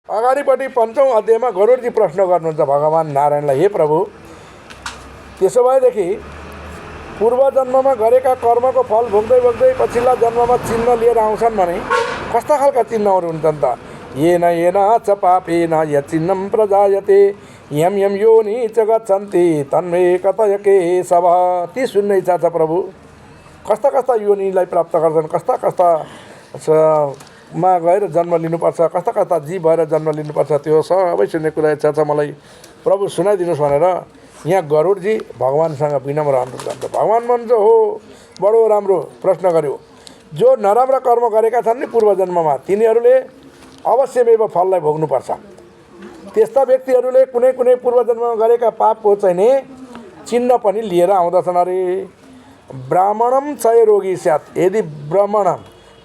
अगाडिपट्टि 5औं अध्यायमा गरुडजी प्रश्न गर्नुहुन्छ भगवान् नारायणलाई, हे प्रभु, त्यसो भएदेखि पूर्व जन्ममा गरेका कर्मको फल भोग्दै भोग्दै पछिल्ला जन्ममा चिन्ह लिएर आउँछन् भने कस्ता खालका चिन्हहरू हुन्छन् त? येन येन च पापेन यचिन्हं प्रजायते यम यम योनि च गच्छन्ति तन्मे कतय केशव। ती सुन्ने इच्छा छ प्रभु। कस्ता कस्ता योनिलाई प्राप्त गर्छन्, कस्ता कस्ता मा गएर जन्म लिनुपर्छ, कस्ता कस्ता जीव भएर जन्म लिनुपर्छ, त्यो सबै सुन्ने कुरा इच्छा छ मलाई, प्रभु सुनाइदिनुहोस् भनेर यहाँ गरुडजी भगवान्सँग विनम्र अनुरोध गर्छ। भगवान् भन्छ, हो बडो राम्रो प्रश्न गर्यो। जो नराम्रा कर्म गरेका छन् नि पूर्व जन्ममा, तिनीहरूले अवश्यमेव फललाई भोग्नुपर्छ। त्यस्ता व्यक्तिहरूले कुनै कुनै पूर्व जन्ममा गरेका पापको चाहिँ नि चिन्ह पनि लिएर आउँदछन् अरे। ब्राह्मणम क्षय रोगी स्यात्। यदि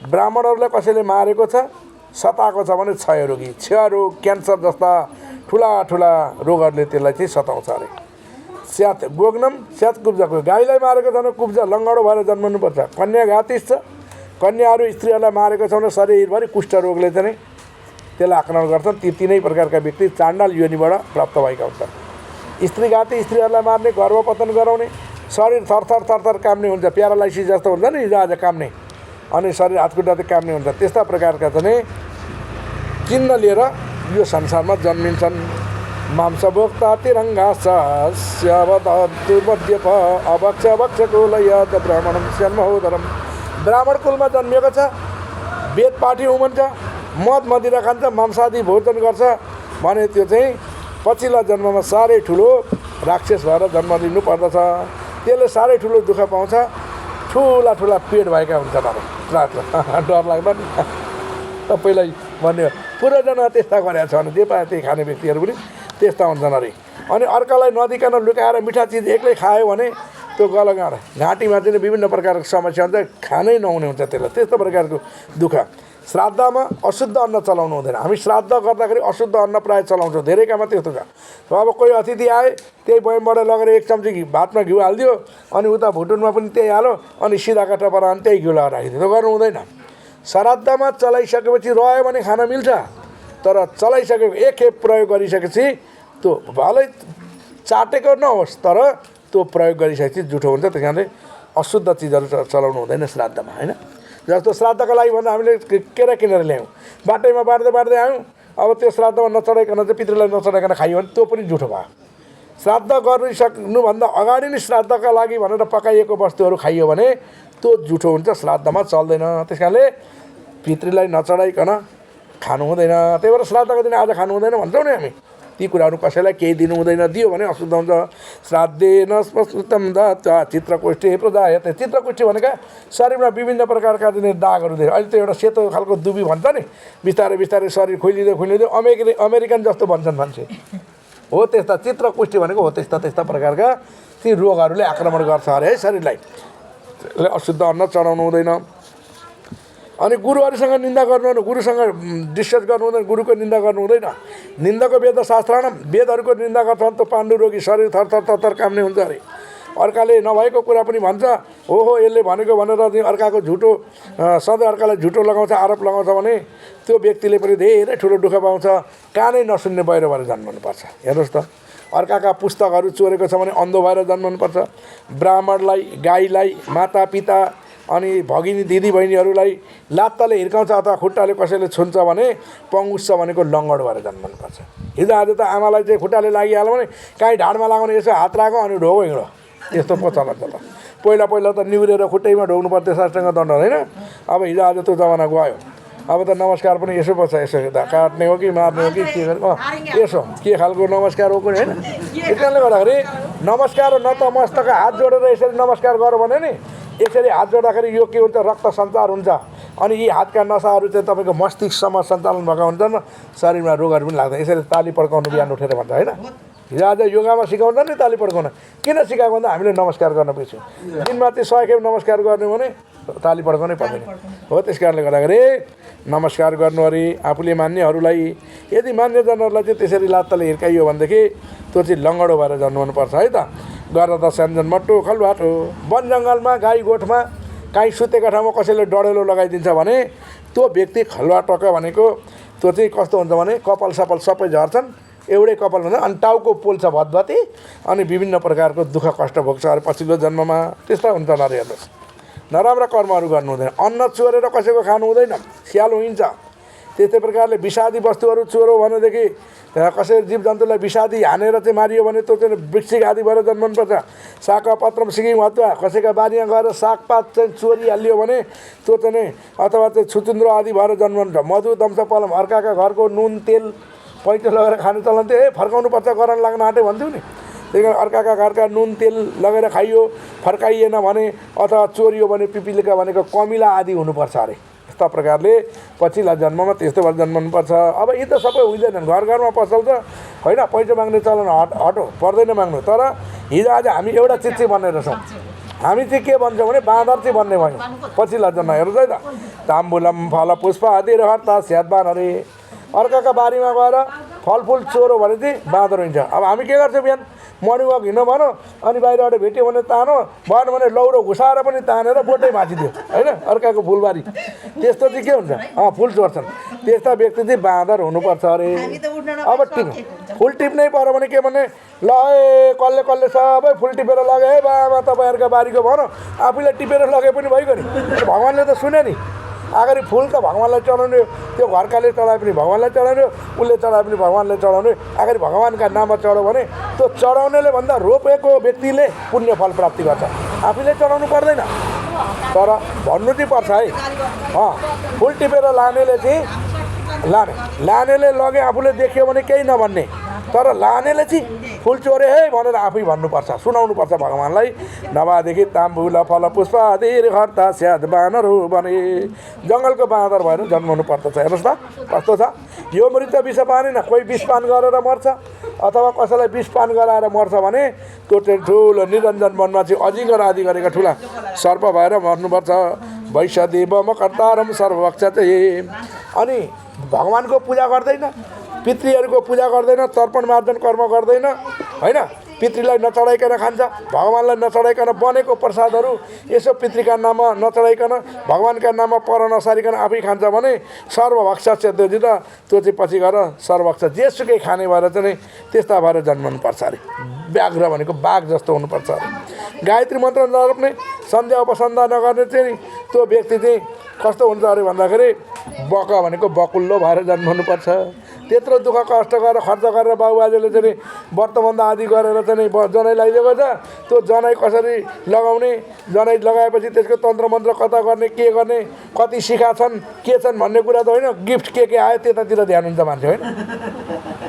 ब्राह्मणहरूलाई कसैले मारेको छ, सताएको छ भने क्षय रोगी, क्षयरोग, क्यान्सर जस्ता ठुला ठुला रोगहरूले त्यसलाई चाहिँ सताउँछ अरे। स्यात् गोग्नम स्यात् कुब्जाको, गाईलाई मारेको छ भने कुब्जा लङ्गडो भएर जन्मनुपर्छ। कन्याघाती छ, कन्याहरू स्त्रीहरूलाई मारेको छ भने शरीरभरि कुष्ठरोगले चाहिँ त्यसलाई आक्रमण गर्छन्। ती तीनै प्रकारका व्यक्ति चाण्डाल योनिबाट प्राप्त भएका हुन्छन्। स्त्रीघाती, स्त्रीहरूलाई मार्ने, गर्भपतन गराउने, शरीर थरथर थरथर काम्ने हुन्छ, प्यारालाइसिस जस्तो हुन्छ नि हिजोआज काम्ने, अनि शरीर हातखुट्टा काम्ने हुन्छ। त्यस्ता प्रकारका चाहिँ चिन्ह लिएर यो संसारमा जन्मिन्छन्। मांसभोक्ता तिरङ्गास दुर्मध्यप अभक्ष भक्षकुलयत ब्राह्मणं स्यान्महोदरम। ब्राह्मण कुलमा जन्मिएको छ, वेदपाठी हुनुहुन्छ, मद मदिरा खान्छ, मांसादी भोजन गर्छ भने त्यो चाहिँ पछिल्ला जन्ममा साह्रै ठुलो राक्षस भएर जन्म लिनु पर्दछ। त्यसले साह्रै ठुलो दुःख पाउँछ। ठुला ठुला पेट भएका हुन्छ अरे। डर लाग्दा नि सबैलाई भन्यो पूर्वजना त्यस्ता गरेका छ भने जे पाए त्यही खाने व्यक्तिहरू पनि त्यस्ता हुन्छन् अरे। अनि अर्कालाई नदिकन लुकाएर मिठा चिज एक्लै खायो भने त्यो गलगाँड, घाँटीमा चाहिँ विभिन्न प्रकारको समस्या हुन्छ, खानै नहुने हुन्छ त्यसलाई। त्यस्तो प्रकारको दुःख। श्राद्धमा अशुद्ध अन्न चलाउनु हुँदैन। हामी श्राद्ध गर्दाखेरि अशुद्ध अन्न प्रायः चलाउँछौँ, धेरैकामा त्यस्तो छ। अब कोही अतिथि आए, त्यही बयमबाट लगेर 1 चम्ची भातमा घिउ हालिदियो, अनि उता भुटुनमा पनि त्यही हाल्यो, अनि सिधाका टपरा अनि त्यही घिउ लगाएर राखिदियो। त्यो गर्नु हुँदैन। श्राद्धमा चलाइसकेपछि रह्यो भने खान मिल्छ, तर चलाइसकेको एकखेप प्रयोग गरिसकेपछि त्यो भलै चाटेको नहोस् तर त्यो प्रयोग गरिसकेपछि जुठो हुन्छ। त्यस कारणले अशुद्ध चिजहरू चलाउनु हुँदैन श्राद्धमा, होइन। जस्तो श्राद्धको लागि भन्दा हामीले केरा किनेर ल्यायौँ, बाटैमा बाँड्दै आयौँ, अब त्यो श्राद्धमा नचढाइकन चाहिँ पितृलाई नचढाइकन खाइयो भने त्यो पनि जुठो भयो। श्राद्ध गरिसक्नुभन्दा अगाडि नै श्राद्धका लागि भनेर पकाइएको वस्तुहरू खाइयो भने त्यो जुठो हुन्छ, श्राद्धमा चल्दैन। त्यस कारणले पितृलाई नचढाइकन खानु हुँदैन। त्यही भएर श्राद्धको दिन आज खानु हुँदैन भन्छौँ नि हामी। ती कुराहरू कसैलाई केही दिनु हुँदैन, दियो भने अशुद्ध हुन्छ। श्राद्धे नस्पस्तम दत्वा चित्रकुष्ठी प्रजायते। चित्रकुष्ठी भनेका शरीरमा विभिन्न प्रकारका दागहरू देख्यो। अहिले त एउटा सेतो खालको दुबी भन्छ नि, बिस्तारै बिस्तारै शरीर खुलिँदै अमेरिकन जस्तो भन्छन् मान्छे, हो त्यस्ता। चित्रकुष्ठी भनेको हो त्यस्ता प्रकारका ती रोगहरूले आक्रमण गर्छ अरे है शरीरलाई। अशुद्ध अन्न चढाउनु हुँदैन। अनि गुरुहरूसँग निन्दा गर्नु, गुरुसँग डिस्कस गर्नु हुँदैन, गुरुको निन्दा गर्नु हुँदैन। निन्दाको वेद शास्त्रमा वेदहरूको निन्दा गर्छ भने त पाण्डु रोगी शरीर थरथर थरथर काम्ने हुन्छ अरे। अर्काले नभएको कुरा पनि भन्छ, हो यसले भनेको भनेर अर्काको झुटो, सधैँ अर्कालाई झुटो लगाउँछ, आरोप लगाउँछ भने त्यो व्यक्तिले पनि धेरै ठुलो दुःख पाउँछ। कानै नसुन्ने बहिरो भएर जन्मनुपर्छ। हेर्नुहोस् त, अर्काका पुस्तकहरू चोरेको छ भने अन्धो भएर जन्मनुपर्छ। ब्राह्मणलाई, गाईलाई, मातापिता अनि भगिनी दिदीबहिनीहरूलाई लात्ताले हिर्काउँछ अथवा खुट्टाले कसैले छुन्छ भने पङ्गुस भनेको लङ्गड भएर जन्मनुपर्छ। हिजोआज त आमालाई चाहिँ खुट्टाले लागिहाल्यो भने काहीँ ढाडमा लगाउने यसो हात राख अनि ढोगो हिँडो, त्यस्तो पो चल्छ त। पहिला त निहुरेर खुट्टैमा ढोग्नु पर्थ्यो, साष्टाङ्ग दण्ड, होइन। अब हिजोआज त्यो जमाना गयो। अब त नमस्कार पनि यसो पर्छ, यसो काट्ने हो कि मार्ने हो कि के गर्नु, यसो के खालको नमस्कार हो पनि, होइन। त्यस कारणले गर्दाखेरि नमस्कार नतमस्तक हात जोडेर यसरी नमस्कार गर भने नि, यसरी हात जोड्दाखेरि यो के हुन्छ, रक्त सञ्चार हुन्छ। अनि यी हातका नसाहरू चाहिँ तपाईँको मस्तिष्कसम्म सञ्चालन भएका हुन्छन्, शरीरमा रोगहरू पनि लाग्दैन। यसरी ताली पड्काउनु बिहान उठेर भन्छ, होइन। हिजोआज योगामा सिकाउँछ नि ताली पड्काउन। किन सिकाएको भन्दा हामीले नमस्कार गर्न पर्छ। दिनमा चाहिँ 100 खेप नमस्कार गर्ने भने ताली पड्काउनै पर्दैन, हो। त्यस कारणले गर्दाखेरि नमस्कार गर्नु अरे आफूले मान्नेहरूलाई। यदि मान्यजनहरूलाई चाहिँ त्यसरी लात्ताले हिर्काइयो भनेदेखि त्यो चाहिँ लङ्गडो भएर जन्मनुपर्छ, है त। गरेर त स्यान्जन मट्टो खलबाटो। वन जङ्गलमा गाई गोठमा काहीँ सुतेको ठाउँमा कसैले डढेलो लगाइदिन्छ भने त्यो व्यक्ति खलुवा टक्क भनेको त्यो चाहिँ कस्तो हुन्छ भने कपाल सपाल सबै झर्छन्, एउटै कपाल हुन्छ अनि टाउको पोल्छ भतभती अनि विभिन्न प्रकारको दुःख कष्ट भोग्छ अरे पछिल्लो जन्ममा। त्यस्ता हुन्छ अरे। हेर्नुहोस्, नराम्रा कर्महरू गर्नु हुँदैन, अन्न चोरेर कसैको खानु हुँदैन, स्याल हुन्छ। त्यस्तै प्रकारले विषादी वस्तुहरू चोरो भनेदेखि कसै जीव जन्तुलाई विषादी हानेर चाहिँ मारियो भने त्यो चाहिँ वृक्षिक आदि भएर जन्मनुपर्छ। साका पत्रम सिकिम हत्वा, कसैका बारीमा गएर सागपात चाहिँ चोरिहाल्यो भने त्यो चाहिँ अथवा चाहिँ छुचुन्द्रो आदि भएर जन्मन्छ। मधु दम्स पलम, अर्काका घरको नुन तेल पैँचो लगेर खाने चलन थियो। फर्काउनुपर्छ गरान लाग्न आँटे भन्थ्यौ नि। त्यही कारण अर्काका घरका नुन तेल लगेर खाइयो, फर्काइएन भने अथवा चोरियो भने पिपिलिका भनेको कमिला आदि हुनुपर्छ अरे। यस्ता प्रकारले पछिल्ला जन्ममा त्यस्तो भएर जन्मनुपर्छ। अब यी त सबै हुँदैनन्, घर घरमा पसल त होइन, पैसा माग्ने चलन हटो पर्दैन माग्नु। तर हिजो आज हामी एउटा चिज चाहिँ भन्ने रहेछौँ, हामी चाहिँ के भन्छौँ भने बाँदर चाहिँ भन्ने भयौँ पछिल्ला जन्म। हेर्नुहोस् है त, ताम्बुलम फल पुष्प आदि हर्ता स्याद बाँदरे। अर्काका बारीमा गएर फलफुल चोरो भने चाहिँ बाँदर हुन्छ। अब हामी के गर्छौँ, बिहान मर्निङ वाक हिँड्नु भनौँ अनि बाहिरबाट भेट्यो भने तानो, भएन भने लौरो घुसाएर पनि तानेर बोटै भाँचिदियो होइन, अर्काको फुलबारी। त्यस्तो चाहिँ के हुन्छ, फुल चोर्छन्। त्यस्ता व्यक्ति चाहिँ बाँदर हुनुपर्छ अरे। अब फुल टिप्नै पऱ्यो भने के भने, ल ए कसले कसले सबै फुल टिपेर लगे है बाबा तपाईँहरूका बारीको भनौँ, आफूलाई टिपेर लगे पनि भइगयो नि। भगवान्ले त सुन्यो नि। अगाडि फुल त भगवान्लाई चढाउने, त्यो घरकाले चढाए पनि भगवान्लाई चढाउने, उसले चढाए पनि भगवान्लाई चढाउने। अगाडि भगवान्का नाममा चढायो भने त्यो चढाउनेले भन्दा रोपेको व्यक्तिले पुण्य फल प्राप्ति गर्छ, आफूले चढाउनु पर्दैन। तर भन्नु चाहिँ पर्छ है, फुल टिपेर लानेले चाहिँ लानेले लगे आफूले देख्यो भने केही नभन्ने, तर लानेले चाहिँ फुल चोरे है भनेर आफै भन्नुपर्छ, सुनाउनुपर्छ भगवान्लाई। नभएदेखि ताम्बुल फल पुष्प आदि हर्ता स्याद बाँदर हो भने जङ्गलको बाँदर भएर जन्माउनु पर्दछ। हेर्नुहोस् त कस्तो छ यो मृत्यु विष पानी न, कोही विषपान गरेर मर्छ अथवा कसैलाई विषपान गराएर मर्छ भने त्यो चाहिँ ठुलो निरञ्जन वनमा चाहिँ अजिङ्गर आदि गरेका ठुला सर्प भएर मर्नुपर्छ। वैश्यदेव कर्तारम सर्वभक्ष चाहिँ। अनि भगवान्को पूजा गर्दैन, पितृहरूको पूजा गर्दैन, तर्पण मार्जन कर्म गर्दैन होइन, पितृलाई नचढाइकन खान्छ, भगवान्लाई नचढाइकन बनेको प्रसादहरू यसो पितृका नाममा नचढाइकन भगवान्का नाममा पर नसारिकन आफै खान्छ भने सर्वभक्ष चेतोजी त त्यो चाहिँ पछि गएर सर्वभक्ष जेसुकै खाने भएर चाहिँ त्यस्ता भएर जन्मनुपर्छ अरे। व्याघ्र भनेको बाघ जस्तो हुनुपर्छ अरे। गायत्री मन्त्र नजप्ने, सन्ध्या उपसन्ध्या नगर्ने चाहिँ त्यो व्यक्ति चाहिँ कस्तो हुन्छ अरे भन्दाखेरि बक भनेको बकुल्लो भएर जन्मनुपर्छ। त्यत्रो दुःख कष्ट गरेर खर्च गरेर बाबुबाजेले चाहिँ व्रतबन्ध आदि गरेर चाहिँ जनै लगाइदिएको छ। त्यो जनै कसरी लगाउने, जनै लगाएपछि त्यसको तन्त्र मन्त्र कता गर्ने, के गर्ने, कति सिका छन्, के छन् भन्ने कुरा त होइन, गिफ्ट के आयो त्यतातिर ध्यान हुन्छ मान्छे होइन।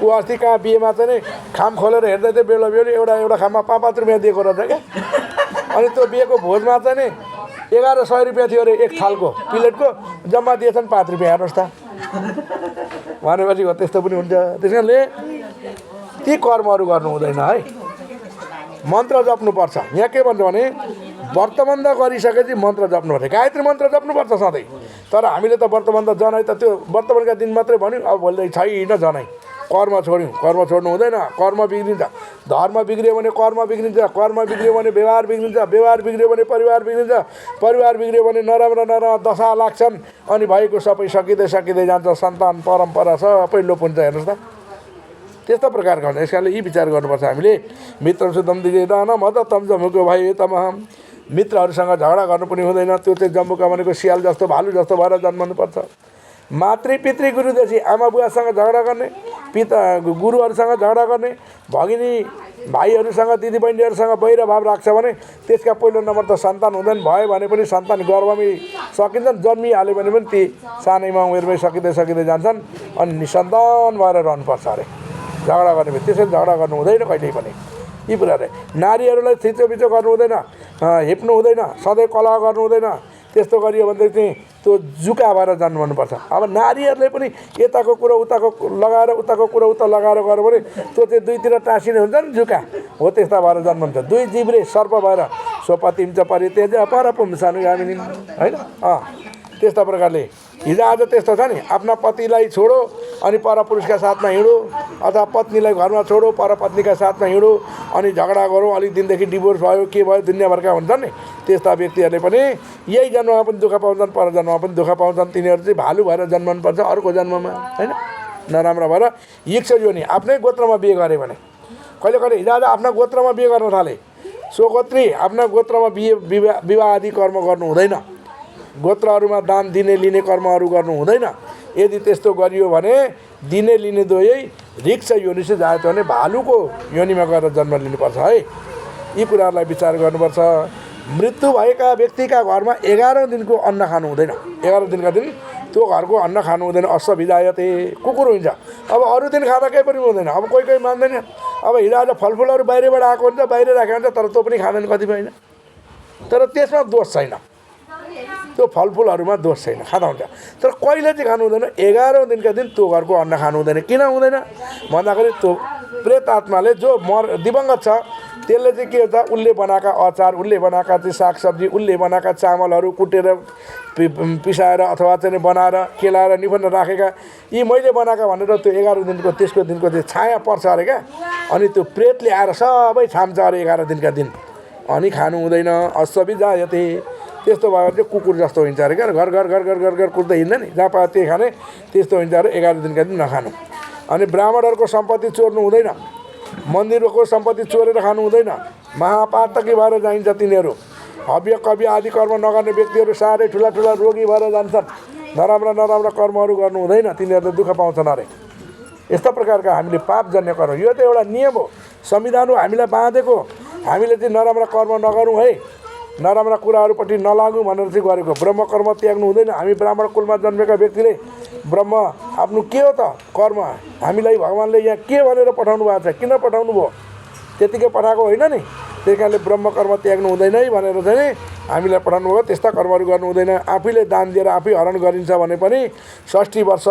ऊ अस्ति कहाँ बिहेमा चाहिँ खाम खोलेर हेर्दै थियो, बेला बेली एउटा खाममा 5-5 रुपियाँ दिएको रहेछ क्या। अनि त्यो बिहेको भोजमा चाहिँ नि 1100 रुपियाँ थियो अरे एक थालको प्लेटको, जम्मा दिएछन् 5 रुपियाँ। हेर्नुहोस् त भनेपछि हो त्यस्तो पनि हुन्छ। त्यस कारणले ती कर्महरू गर्नु हुँदैन है, मन्त्र जप्नुपर्छ। यहाँ के भन्छ भने व्रतबन्ध गरिसकेपछि मन्त्र जप्नुपर्छ, गायत्री मन्त्र जप्नुपर्छ सधैँ। तर हामीले त व्रतबन्ध जनै त त्यो व्रतबन्धका दिन मात्रै भन्यौँ, अब भोलि छैन जनै, कर्म छोड्यौँ, कर्म छोड्नु हुँदैन, कर्म बिग्रिन्छ। धर्म बिग्रियो भने कर्म बिग्रिन्छ, कर्म बिग्रियो भने व्यवहार बिग्रिन्छ, व्यवहार बिग्रियो भने परिवार बिग्रिन्छ, परिवार बिग्रियो भने नराम्रा दशा लाग्छन्। अनि भएको सबै सकिँदै जान्छ, सन्तान परम्परा सबै लोप हुन्छ। हेर्नुहोस् त त्यस्तो प्रकारको हुन्छ। यस कारणले यी विचार गर्नुपर्छ हामीले। मित्र सुदम दिजे दान मद तम जमुको भए तम, मित्रहरूसँग झगडा गर्नु पनि हुँदैन। त्यो चाहिँ जम्बुका भनेको सियाल जस्तो भालु जस्तो भएर जन्मनुपर्छ। मातृ पितृ गुरुदेशी, आमा बुवासँग झगडा गर्ने, पिता गुरुहरूसँग झगडा गर्ने, भगिनी भाइहरूसँग दिदीबहिनीहरूसँग वैरभाव राख्छ भने त्यसका पहिलो नम्बर त सन्तान हुँदैन। भयो भने पनि सन्तान गर्भमै सकिन्छन्, जन्मिहाल्यो भने पनि ती सानैमा उमेरमै सकिँदै जान्छन् अनि निसन्तान भएर रहनुपर्छ अरे झगडा गर्ने। त्यसरी झगडा गर्नु हुँदैन कहिल्यै पनि। यी कुराहरू नारीहरूलाई थिचोपिचो गर्नु हुँदैन, हेप्नु हुँदैन, सधैँ कलह गर्नु हुँदैन। त्यस्तो गरियो भने चाहिँ त्यो जुका भएर जन्मनुपर्छ। अब नारीहरूले पनि यताको कुरा उताको लगाएर, उताको कुरा उता लगाएर गऱ्यो भने त्यो चाहिँ दुईतिर टाँसिने हुन्छ नि, जुका हो त्यस्ता भएर जन्मन्छ। दुई जिब्रे सर्प भएर सोपतिम च परितेज परपुम सानुगामिनी होइन। त्यस्ता प्रकारले हिजो आज त्यस्तो छ नि, आफ्ना पतिलाई छोडो अनि परपुरुषका साथमा हिँडो, अथवा पत्नीलाई घरमा छोडो परपत्नीका साथमा हिँडो, अनि झगडा गरौँ, अलिक दिनदेखि डिभोर्स भयो के भयो दुनियाँभरका हुन्छन् नि, त्यस्ता व्यक्तिहरूले पनि यही जन्ममा पनि दुःख पाउँछन्, पर जन्ममा पनि दुःख पाउँछन्। तिनीहरू चाहिँ भालु भएर जन्मनुपर्छ अर्को जन्ममा, होइन? नराम्रो भएर यक्ष योनि आफ्नै गोत्रमा बिहे गरे भने, कहिले कहिले हिजो आज आफ्ना गोत्रमा बिहे गर्न थाले, स्वगोत्री आफ्ना गोत्रमा विवाह आदि कर्म गर्नु हुँदैन, गोत्रहरूमा दान दिने लिने कर्महरू गर्नु हुँदैन। यदि त्यस्तो गरियो भने दिने लिने दुवै रिक्ष योनि से जाए भने भालुको योनिमा गएर जन्म लिनुपर्छ है। यी कुराहरूलाई विचार गर्नुपर्छ। मृत्यु भएका व्यक्तिका घरमा 11औं दिनको अन्न खानु हुँदैन। 11 दिनका दिन त्यो घरको अन्न खानु हुँदैन। असविधायते कुकुर हुन्छ। अब अरू दिन खाँदा केही पनि हुँदैन। अब कोही कोही मान्दैन। अब हिजो आज फलफुलहरू बाहिरबाट आएको हुन्छ, बाहिर राखेको हुन्छ, तर त्यो पनि खाँदैन कतिपय होइन। तर त्यसमा दोष छैन, त्यो फलफुलहरूमा दोष छैन, खाँदा हुन्छ। तर कहिले चाहिँ खानु हुँदैन? 11औं दिनका दिन त्यो घरको अन्न खानु हुँदैन। किन हुँदैन भन्दाखेरि त्यो प्रेत आत्माले जो दिवंगत छ त्यसले चाहिँ के हुन्छ, उसले बनाएका अचार, उसले बनाएका चाहिँ सागसब्जी, उसले बनाएका चामलहरू कुटेर पिसाएर अथवा चाहिँ बनाएर केलाएर निफन्न राखेका, यी मैले बनाएका भनेर त्यो 11 दिनको त्यसको दिनको चाहिँ छाया पर्छ अरे क्या। अनि त्यो प्रेतले आएर सबै छाम्छ अरे 11 दिनका दिन, अनि खानु हुँदैन। असविधायते त्यस्तो भयो भने चाहिँ कुकुर जस्तो हुन्छ अरे क्या। घर घर घर घर घर घर कुद्दै हिँड्दैन नि, जहाँ पायो त्यही खाने, त्यस्तो हुन्छ अरे। 11 दिनका दिन नखानु। अनि ब्राह्मणहरूको सम्पत्ति चोर्नु हुँदैन, मन्दिरको सम्पत्ति चोरेर खानु हुँदैन। महापातकी भएर जाइन्छ तिनीहरू। हव्य कव्य आदि कर्म नगर्ने व्यक्तिहरू साह्रै ठुला ठुला रोगी भएर जान्छन्। नराम्रा नराम्रा कर्महरू गर्नु हुँदैन, तिनीहरूले दुःख पाउँछन् अरे। यस्ता प्रकारका हामीले पापजन्य कर्म, यो त एउटा नियम हो, संविधान हो हामीलाई बाँधेको। हामीले चाहिँ नराम्रा कर्म नगरौँ है, नराम्रा कुराहरूपट्टि नलागौँ भनेर चाहिँ गरेको। ब्रह्म कर्म त्याग्नु हुँदैन। हामी ब्राह्मण कुलमा जन्मेका व्यक्तिले ब्रह्म आफ्नो के हो त कर्म, हामीलाई भगवान्ले यहाँ के भनेर पठाउनु भएको छ, किन पठाउनु भयो, त्यतिकै पठाएको होइन नि। त्यही कारणले ब्रह्म कर्म त्याग्नु हुँदैन है भनेर चाहिँ हामीलाई पठाउनु भयो। त्यस्ता कर्महरू गर्नु हुँदैन। आफैले दान दिएर आफै हरण गरिन्छ भने पनि 60 वर्ष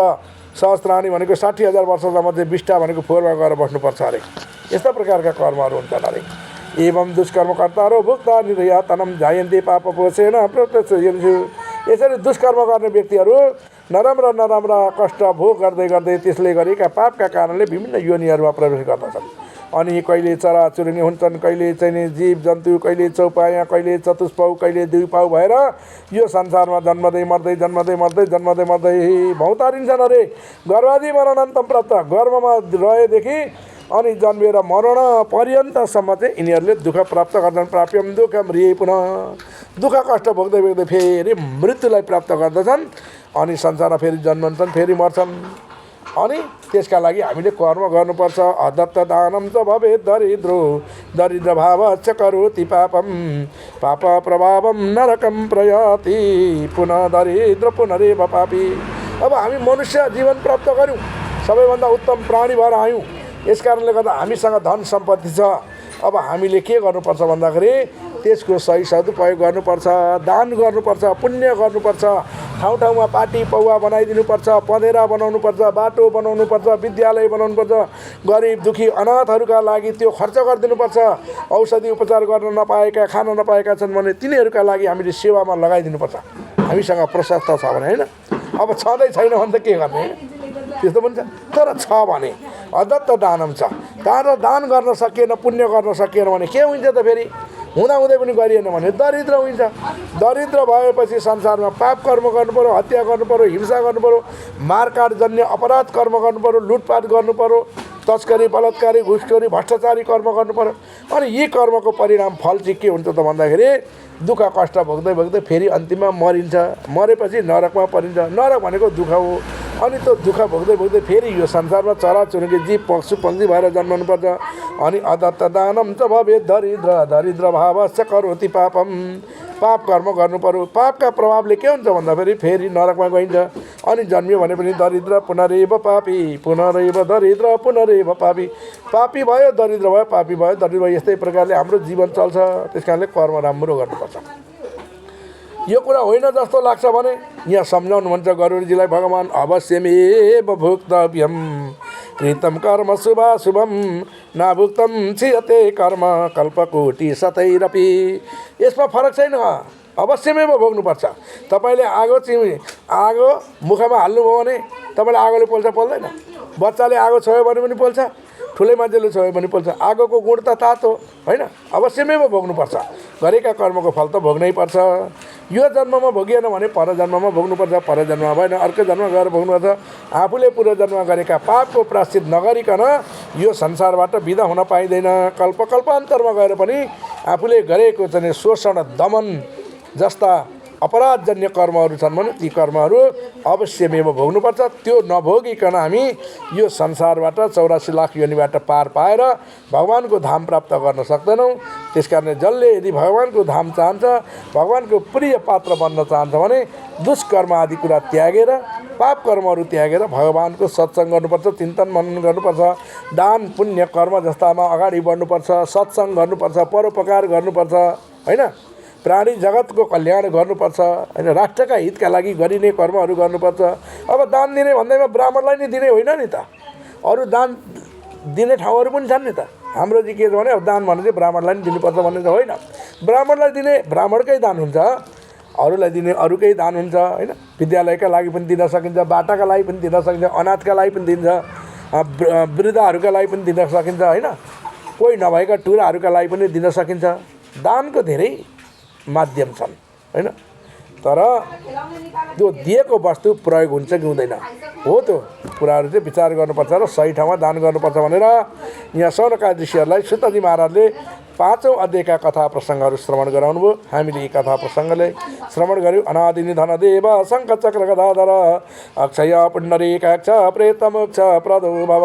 सहस्त्राणी भनेको 60,000 वर्षसम्म चाहिँ विष्ठा भनेको फोहोरमा गएर बस्नुपर्छ अरे। यस्ता प्रकारका कर्महरू हुन्छन् अरे। एवं दुष्कर्मकर्तारो भुक्ता निर्यातनम जायन्ते पापपोषेण प्रत्यक्ष। यसरी दुष्कर्म गर्ने व्यक्तिहरू नराम्रा नराम्रा कष्ट भोग गर्दै गर्दै त्यसले गरेका पापका कारणले विभिन्न योनिहरूमा प्रवेश गर्दछन्। अनि कहिले चराचुरुङ्गी हुन्छन्, कहिले चाहिँ जीव जन्तु, कहिले चौपाया, कहिले चतुष्पाउ, कहिले 2 पाउ भएर यो संसारमा जन्मदै मर्दै जन्मदै मर्दै जन्मदै मर्दै भौतारिन्छन् अरे। गर्भादि मरणन्तम प्राप्त, गर्भमा रहेदेखि अनि जन्मेर मरण पर्यन्तसम्म चाहिँ यिनीहरूले दुःख प्राप्त गर्छन्। प्राप्यम दुःखम रे पुनः, दुःख कष्ट भोग्दै भोग्दै फेरि मृत्युलाई प्राप्त गर्दछन्। अनि संसारमा फेरि जन्मन्छन्, फेरि मर्छन्। अनि त्यसका लागि हामीले कर्म गर्नुपर्छ। अदत्त दानम च भवेत् दरिद्रो दरिद्र भाव च करोति पापम पाप प्रभावम नरकम प्रयाति पुनः दरिद्र पुनरेव पापी। अब हामी मनुष्य जीवन प्राप्त गऱ्यौँ, सबैभन्दा उत्तम प्राणी भएर आयौँ। यस कारणले गर्दा हामीसँग धन सम्पत्ति छ। अब हामीले के गर्नुपर्छ भन्दाखेरि त्यसको सही सदुपयोग गर्नुपर्छ, दान गर्नुपर्छ, पुण्य गर्नुपर्छ। ठाउँ ठाउँमा पार्टी पौवा बनाइदिनुपर्छ, पँधेरा बनाउनुपर्छ, बाटो बनाउनुपर्छ, विद्यालय बनाउनुपर्छ। गरिब दुखी अनाथहरूका लागि त्यो खर्च गरिदिनुपर्छ। औषधि उपचार गर्न नपाएका, खान नपाएका छन् भने तिनीहरूका लागि हामीले सेवामा लगाइदिनुपर्छ। हामीसँग प्रशस्त छ भने, होइन? अब छँदै छैन भने त के गर्ने, त्यस्तो पनि छ। तर छ भने अदत्त दानम छ, तर दान गर्न सकिएन, पुण्य गर्न सकिएन भने के हुन्छ त? फेरि हुँदाहुँदै पनि गरिएन भने दरिद्र हुन्छ। दरिद्र भएपछि संसारमा पाप कर्म गर्नु पऱ्यो, हत्या गर्नु पऱ्यो, हिंसा गर्नु पऱ्यो, मारकाटजन्य अपराध कर्म गर्नु पऱ्यो, लुटपाट गर्नु पऱ्यो, तस्करी बलात्कारी घुसखोरी भ्रष्टाचारी कर्म गर्नु पऱ्यो। अनि यी कर्मको परिणाम फल चाहिँ के हुन्छ त भन्दाखेरि दुःख कष्ट भोग्दै भोग्दै फेरि अन्तिममा मरिन्छ। मरेपछि नरकमा परिन्छ। नरक भनेको दुःख हो। अनि त्यो दुःख भोग्दै भोग्दै फेरि यो संसारमा चराचुरुङ्गी जीव पशु पक्षी भएर जन्मनुपर्छ। अनि अदत्त दानम च भवेत् दरिद्र दरिद्र भावश्च करोति पापम, पाप कर्म गर्नु पर्यो। पापका प्रभावले के हुन्छ भन्दाखेरि फेरि नरकमा गइन्छ। अनि जन्मियो भने पनि दरिद्र पुनरेव पापी, पुनरेव दरिद्र पुनरेव पापी। पापी भयो, दरिद्र भयो, पापी भयो, दरिद्र भयो। यस्तै प्रकारले हाम्रो जीवन चल्छ। त्यस कारणले कर्म राम्रो गर्नुपर्छ। यो कुरा होइन जस्तो लाग्छ भने यहाँ सम्झाउनुहुन्छ गरुडजीलाई भगवान्। अवश्यमेव भुक्तव्यम कृतम कर्म शुभाशुभम नाभुक्तम क्षीयते कर्म कल्पकोटि शतैरपि। यसमा फरक छैन। अवश्यमै भोग्नुपर्छ। तपाईँले आगो मुखमा हाल्नुभयो भने तपाईँले आगोले पोल्छ पोल्दैन? बच्चाले आगो छोयो भने पनि पोल्छ, ठुलै मान्छेले छोयो भने पोल्छ। आगोको गुण त तातो होइन, अवश्यमै भोग्नुपर्छ। गरेका कर्मको फल त भोग्नै पर्छ। यो जन्ममा भोगिएन भने पर जन्ममा भोग्नुपर्छ, पर जन्ममा भएन अर्को जन्म गएर भोग्नुपर्छ। आफूले पूर्व जन्म गरेका पापको प्रायश्चित नगरिकन यो संसारबाट बिदा हुन पाइँदैन। कल्पकल्पान्तरमा गएर पनि आफूले गरेको चाहिँ शोषण दमन जस्ता अपराधजन्य कर्महरू छन् भने ती कर्महरू अवश्यमेव भोग्नुपर्छ। त्यो नभोगिकन हामी यो संसारबाट 84 लाख योनिबाट पार पाएर भगवानको धाम प्राप्त गर्न सक्दैनौँ। त्यसकारण जसले यदि भगवानको धाम चाहन्छ, भगवानको प्रिय पात्र बन्न चाहन्छ भने दुष्कर्म आदि कुरा त्यागेर, पाप कर्महरू त्यागेर भगवानको सत्सङ्ग गर्नुपर्छ, चिन्तन मनन गर्नुपर्छ, दान पुण्य कर्म जस्तामा अगाडि बढ्नुपर्छ, सत्सङ्ग गर्नुपर्छ, परोपकार गर्नुपर्छ होइन, प्राणी जगतको कल्याण गर्नुपर्छ होइन, राष्ट्रका हितका लागि गरिने कर्महरू गर्नुपर्छ। अब दान दिने भन्दैमा ब्राह्मणलाई नै दिने होइन नि त, अरू दान दिने ठाउँहरू पनि छन् नि त। हाम्रो चाहिँ के छ भने अब दान भने चाहिँ ब्राह्मणलाई नै दिनुपर्छ भन्ने त होइन। ब्राह्मणलाई दिने ब्राह्मणकै दान हुन्छ, अरूलाई दिने अरूकै दान हुन्छ होइन। विद्यालयका लागि पनि दिन सकिन्छ, बाटाका लागि पनि दिन सकिन्छ, अनाथका लागि पनि दिन्छ, वृद्धहरूका लागि पनि दिन सकिन्छ होइन, कोही नभएका टुराहरूका लागि पनि दिन सकिन्छ। दानको धेरै माध्यम छन् होइन, तर त्यो दिएको वस्तु प्रयोग हुन्छ कि हुँदैन हो त्यो कुराहरू चाहिँ विचार गर्नुपर्छ र सही ठाउँमा दान गर्नुपर्छ भनेर यहाँ सौनकादि ऋषिहरूलाई सुतजी महाराजले 5औं अध्यायका कथा प्रसङ्गहरू श्रवण गराउनुभयो। हामीले यी कथा प्रसङ्गले श्रवण गऱ्यौँ। अनादि निधन देव शङ्खचक्र गदाधर अक्षय पुण्डरीकाक्ष प्रेतमोक्ष प्रदो भव।